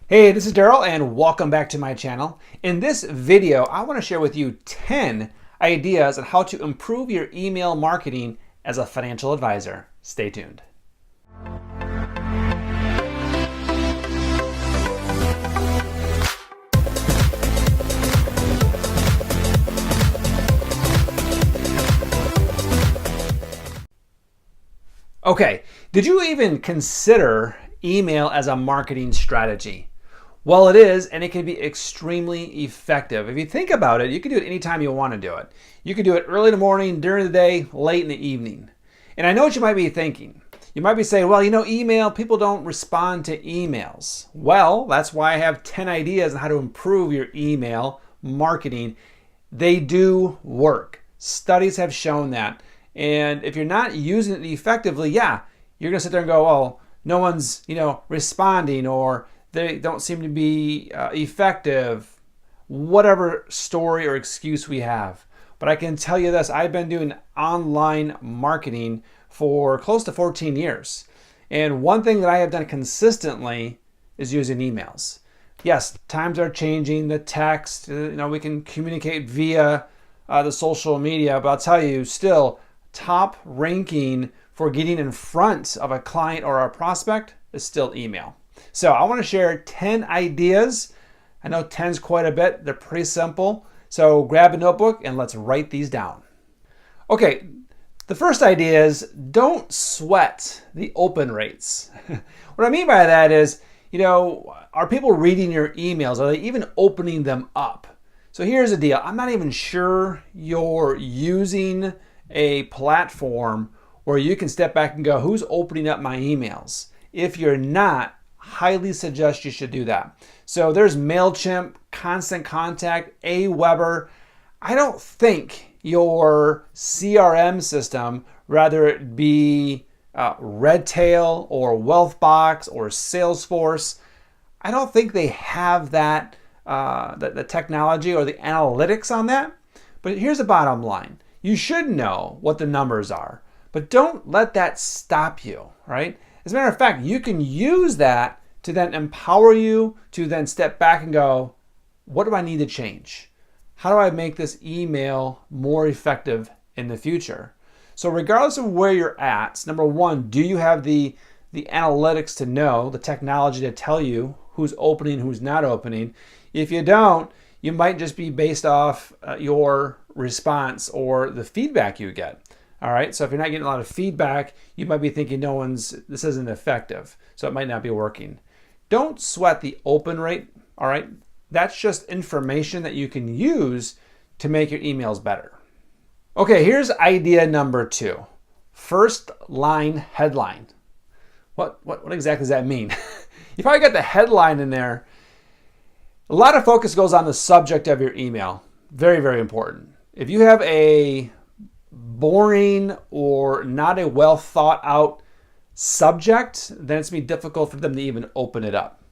Hey, this is Daryl and welcome back to my channel. In this video, I want to share with you 10 ideas on how to improve your email marketing as a financial advisor. Stay tuned. Okay, did you even consider email as a marketing strategy? Well, it is, and it can be extremely effective. If you think about it, you can do it anytime you want to do it. You can do it early in the morning, during the day, late in the evening. And I know what you might be thinking. You might be saying, well, email, people don't respond to emails. Well, that's why I have 10 ideas on how to improve your email marketing. They do work. Studies have shown that. And if you're not using it effectively, you're going to sit there and go, oh, no one's, responding, or they don't seem to be effective, whatever story or excuse we have. But I can tell you this, I've been doing online marketing for close to 14 years. And one thing that I have done consistently is using emails. Yes, times are changing, the text, we can communicate via the social media, but I'll tell you, still, top ranking for getting in front of a client or a prospect is still email. So I want to share 10 ideas. I know 10 is quite a bit. They're pretty simple. So grab a notebook and let's write these down. Okay, the first idea is don't sweat the open rates. What I mean by that is, are people reading your emails? Are they even opening them up? So here's the deal. I'm not even sure you're using a platform where you can step back and go, who's opening up my emails? If you're not, highly suggest you should do that. So there's MailChimp, Constant Contact, Aweber. I don't think your CRM system, whether it be Redtail or Wealthbox or Salesforce, I don't think they have that the technology or the analytics on that. But here's the bottom line. You should know what the numbers are, but don't let that stop you, right? As a matter of fact, you can use that to then empower you to then step back and go, what do I need to change? How do I make this email more effective in the future? So regardless of where you're at, number one, do you have the analytics to know, the technology to tell you who's opening, who's not opening? If you don't, you might just be based off your response or the feedback you get. All right, so if you're not getting a lot of feedback, you might be thinking this isn't effective, so it might not be working. Don't sweat the open rate, all right? That's just information that you can use to make your emails better. Okay, here's idea number 2. First line headline. What exactly does that mean? You probably got the headline in there. A lot of focus goes on the subject of your email. Very, very important. If you have a boring or not a well thought out subject, then it's going to be difficult for them to even open it up.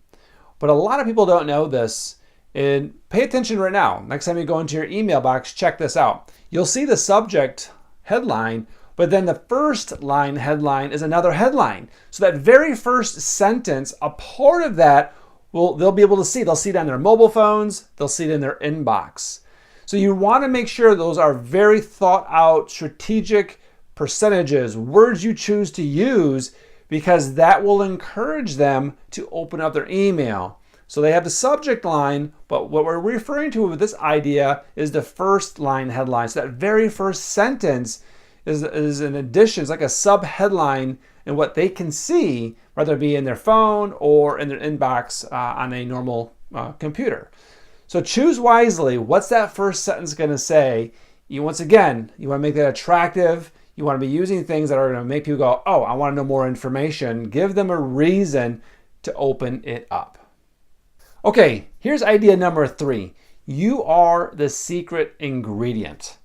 But a lot of people don't know this, and pay attention right now. Next time you go into your email box, check this out. You'll see the subject headline, but then the first line headline is another headline. So that very first sentence, a part of that, they'll be able to see. They'll see it on their mobile phones. They'll see it in their inbox. So you want to make sure those are very thought out, strategic percentages, words you choose to use, because that will encourage them to open up their email. So they have the subject line, but what we're referring to with this idea is the first line headline. So that very first sentence is an addition. It's like a sub-headline in what they can see, whether it be in their phone or in their inbox on a normal computer. So choose wisely. What's that first sentence going to say? You want to make that attractive. You want to be using things that are going to make people go, oh, I want to know more information. Give them a reason to open it up. Okay, here's idea number 3. You are the secret ingredient.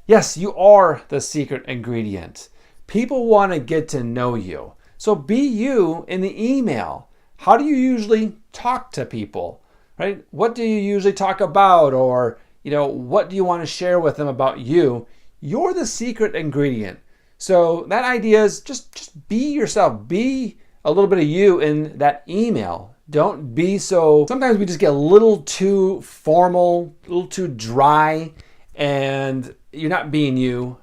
Yes, you are the secret ingredient. People want to get to know you. So be you in the email. How do you usually talk to people? Right? What do you usually talk about? Or, what do you want to share with them about you? You're the secret ingredient. So that idea is just be yourself. Be a little bit of you in that email. Don't be so, sometimes we just get a little too formal, a little too dry, and you're not being you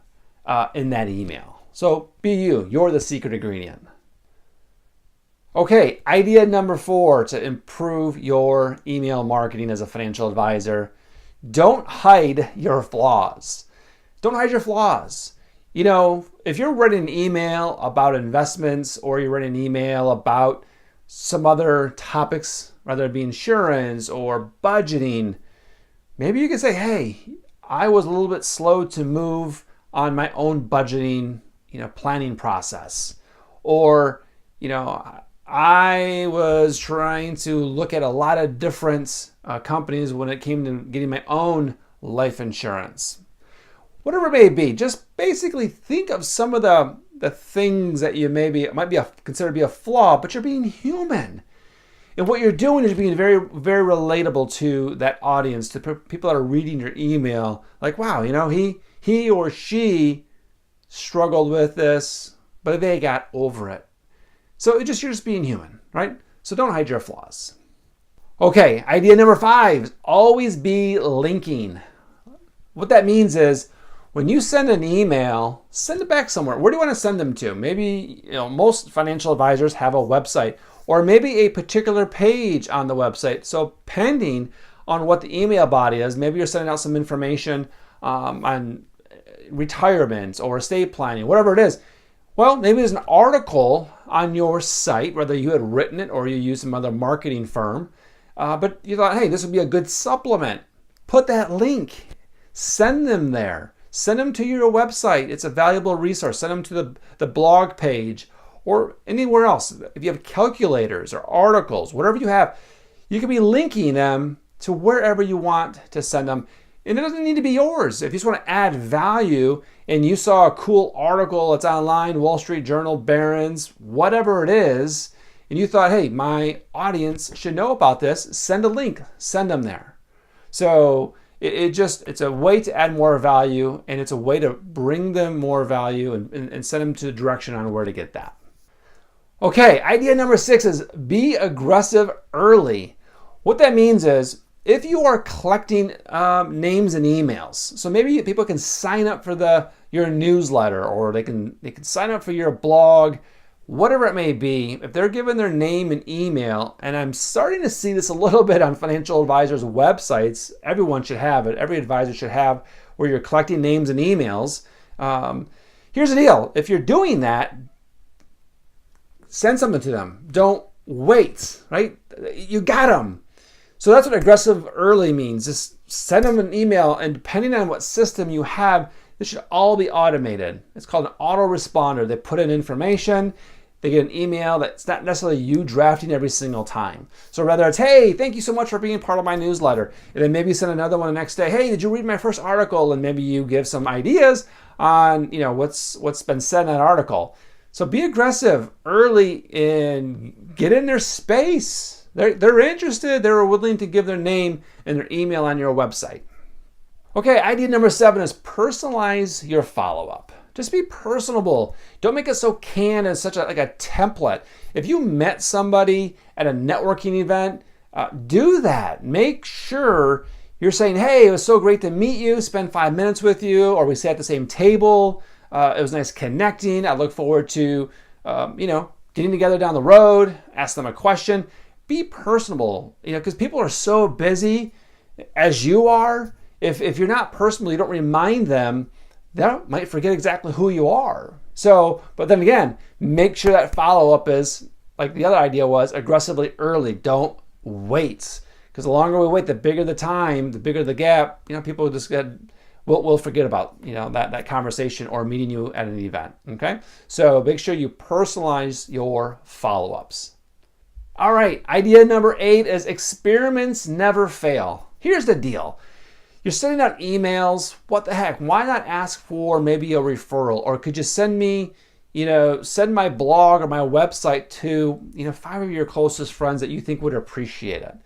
in that email. So be you. You're the secret ingredient. Okay, idea number 4 to improve your email marketing as a financial advisor. Don't hide your flaws. Don't hide your flaws. You know, if you're writing an email about investments or you're writing an email about some other topics, whether it be insurance or budgeting, maybe you can say, hey, I was a little bit slow to move on my own budgeting, planning process. Or, I was trying to look at a lot of different companies when it came to getting my own life insurance. Whatever it may be, just basically think of some of the things that you consider to be a flaw, but you're being human. And what you're doing is being very, very relatable to that audience, to people that are reading your email. Like, wow, he or she struggled with this, but they got over it. So you're just being human, right? So don't hide your flaws. Okay, idea number 5 is always be linking. What that means is when you send an email, send it back somewhere. Where do you want to send them to? Maybe, most financial advisors have a website or maybe a particular page on the website. So pending on what the email body is, maybe you're sending out some information on retirement or estate planning, whatever it is. Well, maybe there's an article on your site, whether you had written it or you used some other marketing firm, but you thought, hey, this would be a good supplement. Put that link, send them there. Send them to your website. It's a valuable resource. Send them to the blog page or anywhere else. If you have calculators or articles, whatever you have, you can be linking them to wherever you want to send them. And it doesn't need to be yours. If you just want to add value and you saw a cool article that's online, Wall Street Journal, Barron's, whatever it is, and you thought, hey, my audience should know about this, send a link, send them there. So it's a way to add more value, and it's a way to bring them more value and send them to the direction on where to get that. Okay, idea number 6 is be aggressive early. What that means is if you are collecting names and emails, so maybe people can sign up for your newsletter, or they can sign up for your blog, whatever it may be. If they're given their name and email, and I'm starting to see this a little bit on financial advisors' websites, everyone should have it. Every advisor should have where you're collecting names and emails. Here's the deal. If you're doing that, send something to them. Don't wait, right? You got them. So that's what aggressive early means. Just send them an email, and depending on what system you have, this should all be automated. It's called an autoresponder. They put in information, they get an email that's not necessarily you drafting every single time. So whether it's, hey, thank you so much for being part of my newsletter, and then maybe send another one the next day, hey, did you read my first article? And maybe you give some ideas on what's been said in that article. So be aggressive early and get in their space. They're interested. They're willing to give their name and their email on your website. Okay, idea number 7 is personalize your follow-up. Just be personable. Don't make it so canned and such a template. If you met somebody at a networking event, do that. Make sure you're saying, hey, it was so great to meet you, spend 5 minutes with you, or we sat at the same table. It was nice connecting. I look forward to, getting together down the road, ask them a question. Be personable, because people are so busy as you are. If you're not personal, you don't remind them, they might forget exactly who you are. So, but then again, make sure that follow-up is, like the other idea was, aggressively early. Don't wait. Because the longer we wait, the bigger the time, the bigger the gap, people just will forget about, that conversation or meeting you at an event, okay? So make sure you personalize your follow-ups. All right, idea number 8 is experiments never fail. Here's the deal. You're sending out emails. What the heck? Why not ask for maybe a referral? Or could you send my blog or my website to, 5 of your closest friends that you think would appreciate it?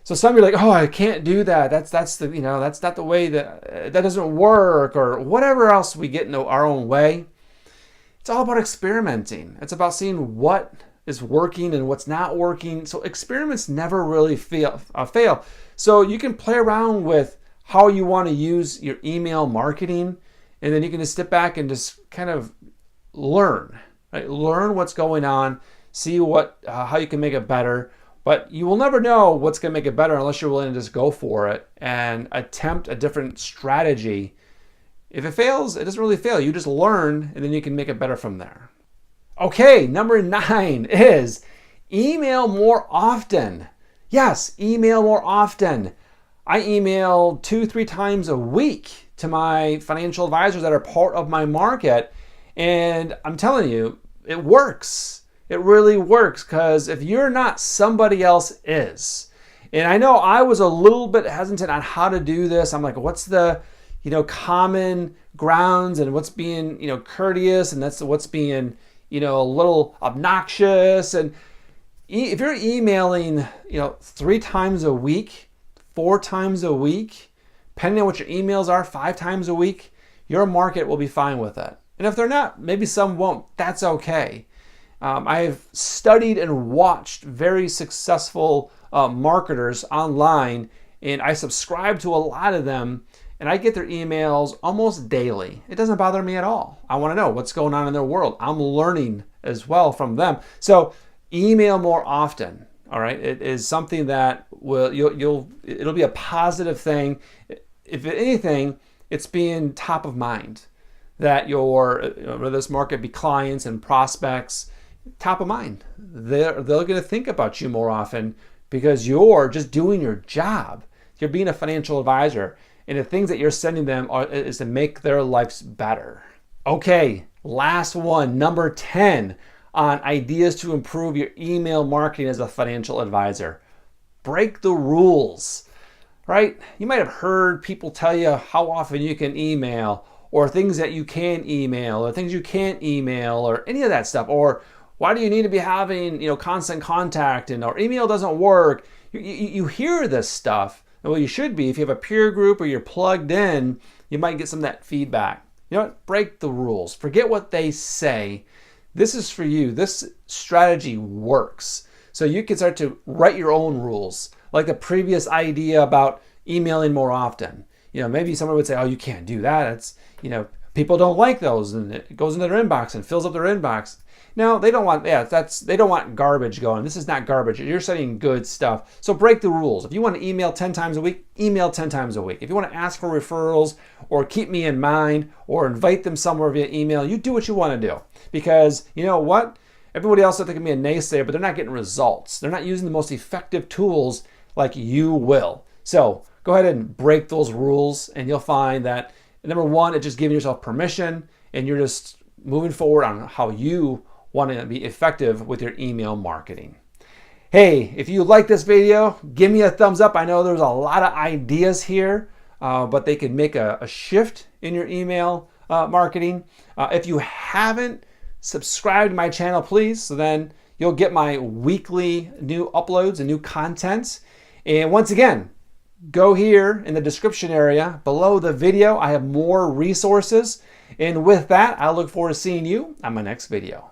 So some of you are like, oh, I can't do that. That's not the way that doesn't work, or whatever else we get in our own way. It's all about experimenting. It's about seeing what is working and what's not working. So experiments never really fail. So you can play around with how you want to use your email marketing, and then you can just step back and just kind of learn, right? Learn what's going on, see how you can make it better. But you will never know what's going to make it better unless you're willing to just go for it and attempt a different strategy. If it fails, it doesn't really fail. You just learn, and then you can make it better from there. Okay, number 9 is email more often. Yes, email more often. I email 2-3 times a week to my financial advisors that are part of my market, and I'm telling you, it works. It really works, because if you're not, somebody else is. And I know I was a little bit hesitant on how to do this. I'm like, what's the common grounds, and what's being courteous, and that's what's being a little obnoxious. And if you're emailing 3 times a week, 4 times a week, depending on what your emails are, 5 times a week, your market will be fine with it. And if they're not, maybe some won't. That's okay. I've studied and watched very successful marketers online, and I subscribe to a lot of them, and I get their emails almost daily. It doesn't bother me at all. I want to know what's going on in their world. I'm learning as well from them. So email more often. All right, it is something that it'll be a positive thing. If anything, it's being top of mind, that whether this market be clients and prospects, top of mind. They're going to think about you more often because you're just doing your job. You're being a financial advisor, and the things that you're sending them is to make their lives better. Okay, last one, number 10 on ideas to improve your email marketing as a financial advisor. Break the rules, right? You might have heard people tell you how often you can email, or things that you can email, or things you can't email, or any of that stuff. Or why do you need to be having constant contact, and or email doesn't work? You hear this stuff. Well, you should be. If you have a peer group or you're plugged in, you might get some of that feedback. You know what? Break the rules. Forget what they say. This is for you. This strategy works. So you can start to write your own rules, like the previous idea about emailing more often. Maybe someone would say, oh, you can't do that. It's, people don't like those, and it goes into their inbox and fills up their inbox. No, they don't want, they don't want garbage going. This is not garbage. You're sending good stuff. So break the rules. If you want to email 10 times a week, email 10 times a week. If you want to ask for referrals, or keep me in mind, or invite them somewhere via email, you do what you want to do. Because you know what? Everybody else can be a naysayer, but they're not getting results. They're not using the most effective tools like you will. So go ahead and break those rules, and you'll find that, number one, it's just giving yourself permission, and you're just moving forward on how you want to be effective with your email marketing. Hey, if you like this video, give me a thumbs up. I know there's a lot of ideas here, but they can make a shift in your email marketing. If you haven't subscribed to my channel, please, so then you'll get my weekly new uploads and new content. And once again, go here in the description area below the video. I have more resources. And with that, I look forward to seeing you on my next video.